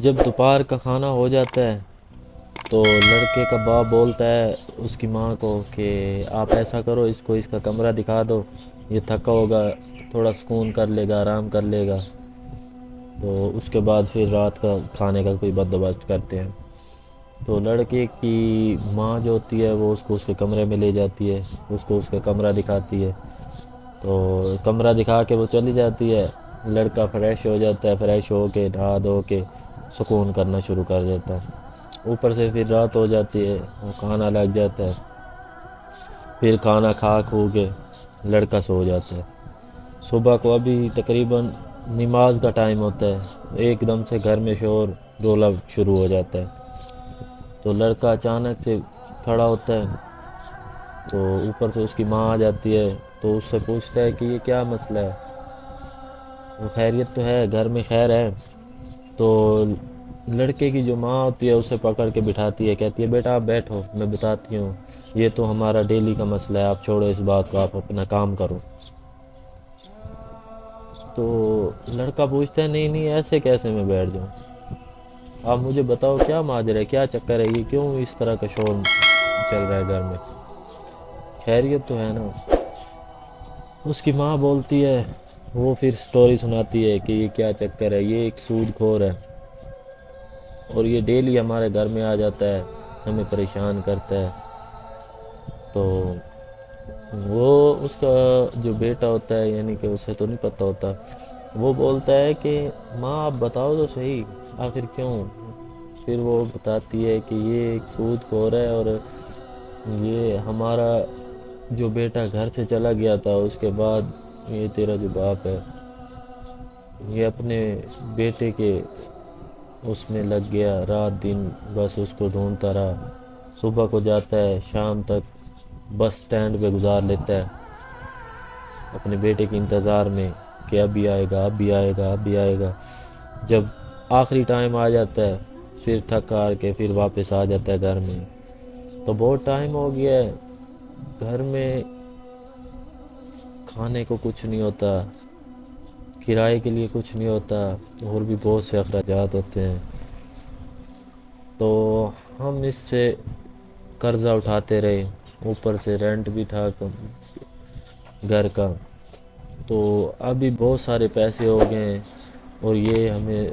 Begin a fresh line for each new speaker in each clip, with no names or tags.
جب دوپہر کا کھانا ہو جاتا ہے تو لڑکے کا باپ بولتا ہے اس کی ماں کو کہ آپ ایسا کرو، اس کو اس کا کمرہ دکھا دو، یہ تھکا ہوگا، تھوڑا سکون کر لے گا، آرام کر لے گا۔ تو اس کے بعد پھر رات کا کھانے کا کوئی بندوبست کرتے ہیں۔ تو لڑکے کی ماں جو ہوتی ہے وہ اس کو اس کے کمرے میں لے جاتی ہے، اس کو اس کا کمرہ دکھاتی ہے۔ تو کمرہ دکھا کے وہ چلی جاتی ہے۔ لڑکا فریش ہو جاتا ہے، فریش ہو کے نہا دھو کے سکون کرنا شروع کر دیتا ہے۔ اوپر سے پھر رات ہو جاتی ہے، وہ کھانا لگ جاتا ہے۔ پھر کھانا کھا کھو کے لڑکا سو جاتا ہے۔ صبح کو ابھی تقریباً نماز کا ٹائم ہوتا ہے، ایک دم سے گھر میں شور رولا شروع ہو جاتا ہے۔ تو لڑکا اچانک سے کھڑا ہوتا ہے، تو اوپر سے اس کی ماں آ جاتی ہے، تو اس سے پوچھتا ہے کہ یہ کیا مسئلہ ہے، وہ خیریت تو ہے، گھر میں خیر ہے؟ تو لڑکے کی جو ماں ہوتی ہے اسے پکڑ کے بٹھاتی ہے، کہتی ہے بیٹا آپ بیٹھو، میں بتاتی ہوں، یہ تو ہمارا ڈیلی کا مسئلہ ہے، آپ چھوڑو اس بات کو، آپ اپنا کام کرو۔ تو لڑکا پوچھتا ہے نہیں نہیں، ایسے کیسے میں بیٹھ جاؤں، آپ مجھے بتاؤ کیا ماجرا ہے، کیا چکر ہے، یہ کیوں اس طرح کا شور چل رہا ہے گھر میں، خیریت تو ہے نا؟ اس کی ماں بولتی ہے، وہ پھر سٹوری سناتی ہے کہ یہ کیا چکر ہے، یہ ایک سود خور ہے اور یہ ڈیلی ہمارے گھر میں آ جاتا ہے، ہمیں پریشان کرتا ہے۔ تو وہ اس کا جو بیٹا ہوتا ہے، یعنی کہ اسے تو نہیں پتہ ہوتا، وہ بولتا ہے کہ ماں آپ بتاؤ تو صحیح، آخر کیوں؟ پھر وہ بتاتی ہے کہ یہ ایک سود خور ہے، اور یہ ہمارا جو بیٹا گھر سے چلا گیا تھا اس کے بعد یہ تیرا جو باپ ہے یہ اپنے بیٹے کے اس میں لگ گیا، رات دن بس اس کو ڈھونڈتا رہا، صبح کو جاتا ہے، شام تک بس سٹینڈ پہ گزار لیتا ہے اپنے بیٹے کے انتظار میں کہ اب بھی آئے گا، اب بھی آئے گا، اب بھی آئے گا۔ جب آخری ٹائم آ جاتا ہے پھر تھک ہار کے پھر واپس آ جاتا ہے گھر میں۔ تو بہت ٹائم ہو گیا ہے، گھر میں کھانے کو کچھ نہیں ہوتا، کرائے کے لیے کچھ نہیں ہوتا، اور بھی بہت سے اخراجات ہوتے ہیں۔ تو ہم اس سے قرضہ اٹھاتے رہے، اوپر سے رینٹ بھی تھا گھر کا، تو ابھی بہت سارے پیسے ہو گئے ہیں، اور یہ ہمیں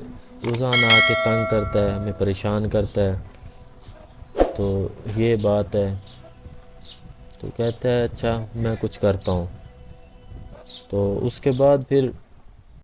روزانہ آ کے تنگ کرتا ہے، ہمیں پریشان کرتا ہے۔ تو یہ بات ہے۔ تو کہتا ہے اچھا میں کچھ کرتا ہوں۔ تو اس کے بعد پھر